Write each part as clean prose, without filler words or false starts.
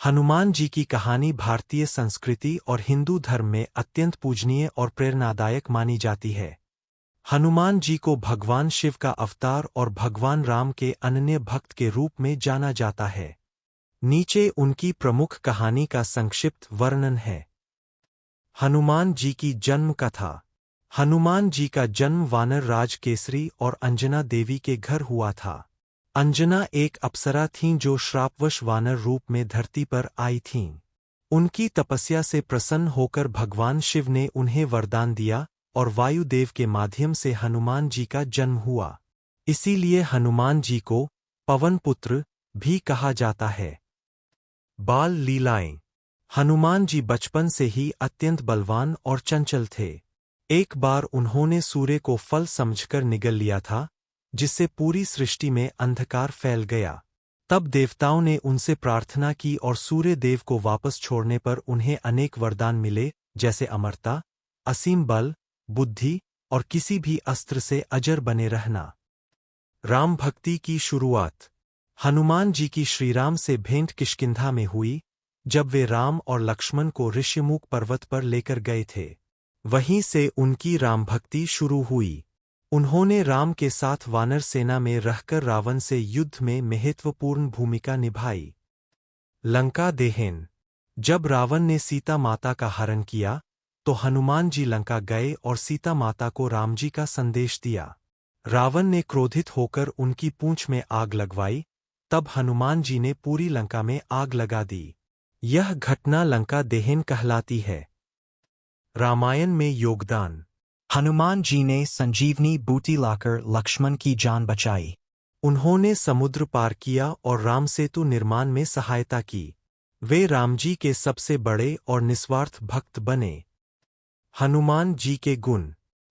हनुमान जी की कहानी भारतीय संस्कृति और हिंदू धर्म में अत्यंत पूजनीय और प्रेरणादायक मानी जाती है। हनुमान जी को भगवान शिव का अवतार और भगवान राम के अनन्य भक्त के रूप में जाना जाता है। नीचे उनकी प्रमुख कहानी का संक्षिप्त वर्णन है। हनुमान जी की जन्म कथा। हनुमान जी का जन्म वानर राज केसरी और अंजना देवी के घर हुआ था। अंजना एक अप्सरा थीं जो श्रापवश वानर रूप में धरती पर आई थीं। उनकी तपस्या से प्रसन्न होकर भगवान शिव ने उन्हें वरदान दिया और वायुदेव के माध्यम से हनुमान जी का जन्म हुआ। इसीलिए हनुमान जी को पवन पुत्र भी कहा जाता है। बाल लीलाएं। हनुमान जी बचपन से ही अत्यंत बलवान और चंचल थे। एक बार उन्होंने सूर्य को फल समझकर निगल लिया था, जिससे पूरी सृष्टि में अंधकार फैल गया। तब देवताओं ने उनसे प्रार्थना की और सूर्य देव को वापस छोड़ने पर उन्हें अनेक वरदान मिले, जैसे अमरता, असीम बल, बुद्धि और किसी भी अस्त्र से अजर बने रहना। राम भक्ति की शुरुआत। हनुमान जी की श्रीराम से भेंट किष्किंधा में हुई, जब वे राम और लक्ष्मण को ऋष्यमुख पर्वत पर लेकर गए थे। वहीं से उनकी राम भक्ति शुरू हुई। उन्होंने राम के साथ वानर सेना में रहकर रावण से युद्ध में महत्वपूर्ण भूमिका निभाई। लंका दहन। जब रावण ने सीता माता का हरण किया, तो हनुमान जी लंका गए और सीता माता को राम जी का संदेश दिया। रावण ने क्रोधित होकर उनकी पूंछ में आग लगवाई, तब हनुमान जी ने पूरी लंका में आग लगा दी। यह घटना लंका दहन कहलाती है। रामायण में योगदान। हनुमान जी ने संजीवनी बूटी लाकर लक्ष्मण की जान बचाई। उन्होंने समुद्र पार किया और राम सेतु निर्माण में सहायता की। वे राम जी के सबसे बड़े और निस्वार्थ भक्त बने। हनुमान जी के गुण।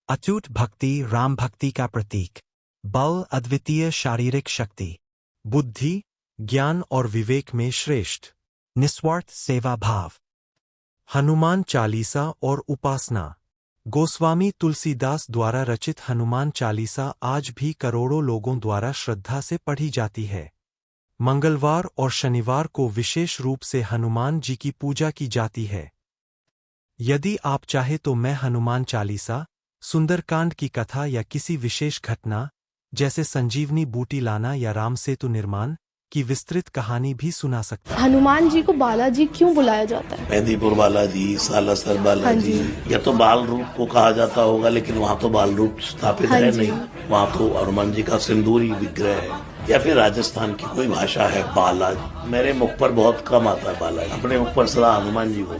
अटूट भक्ति राम भक्ति का प्रतीक। बल अद्वितीय शारीरिक शक्ति। बुद्धि, ज्ञान और विवेक में श्रेष्ठ। निस्वार्थ सेवा भाव। हनुमान चालीसा और उपासना। गोस्वामी तुलसीदास द्वारा रचित हनुमान चालीसा आज भी करोड़ों लोगों द्वारा श्रद्धा से पढ़ी जाती है। मंगलवार और शनिवार को विशेष रूप से हनुमान जी की पूजा की जाती है। यदि आप चाहे तो मैं हनुमान चालीसा, सुंदरकांड की कथा या किसी विशेष घटना, जैसे संजीवनी बूटी लाना या राम सेतु निर्माण की विस्तृत कहानी भी सुना सकता हूं। हनुमान जी को बालाजी क्यों बुलाया जाता है? मेहंदीपुर बालाजी, सालासर बालाजी, या तो बाल रूप को कहा जाता होगा, लेकिन वहाँ तो बाल रूप स्थापित है नहीं। वहाँ तो हनुमान जी का सिंदूरी विग्रह है, या फिर राजस्थान की कोई भाषा है बालाजी। मेरे मुख पर बहुत कम आता है बालाजी, अपने मुख पर सदा हनुमान जी को।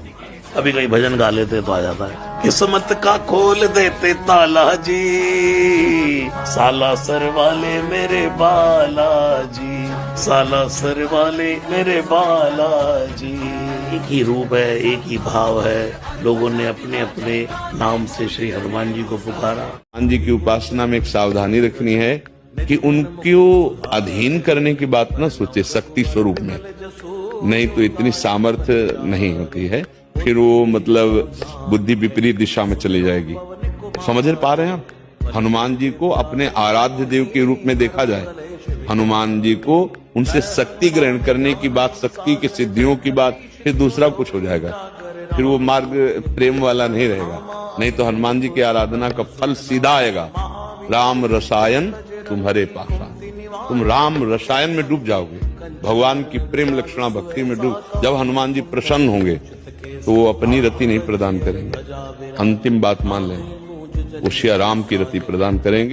अभी कहीं भजन गा लेते तो आ जाता है। किस्मत का खोल देते ताला जी, सालासर वाले मेरे बालाजी, सालासर वाले मेरे बालाजी। एक ही रूप है, एक ही भाव है। लोगों ने अपने अपने नाम से श्री हनुमान जी को पुकारा। हनुमान जी की उपासना में एक सावधानी रखनी है कि उनको अधीन करने की बात न सोचे शक्ति स्वरूप में, नहीं तो इतनी सामर्थ्य नहीं होती है, फिर वो मतलब बुद्धि विपरीत दिशा में चली जाएगी। समझ पा रहे हैं आप? हनुमान जी को अपने आराध्य देव के रूप में देखा जाए। हनुमान जी को उनसे शक्ति ग्रहण करने की बात, शक्ति की सिद्धियों की बात, फिर दूसरा कुछ हो जाएगा। फिर वो मार्ग प्रेम वाला नहीं रहेगा। नहीं तो हनुमान जी की आराधना का फल सीधा आएगा। राम रसायन तुम्हारे पासा। तुम राम रसायन में डूब जाओगे, भगवान की प्रेम लक्षणा भक्ति में डूब। जब हनुमान जी प्रसन्न होंगे तो वो अपनी रति नहीं प्रदान करेंगे, अंतिम बात मान लेंगे, वो श्री राम की रति प्रदान करेंगे।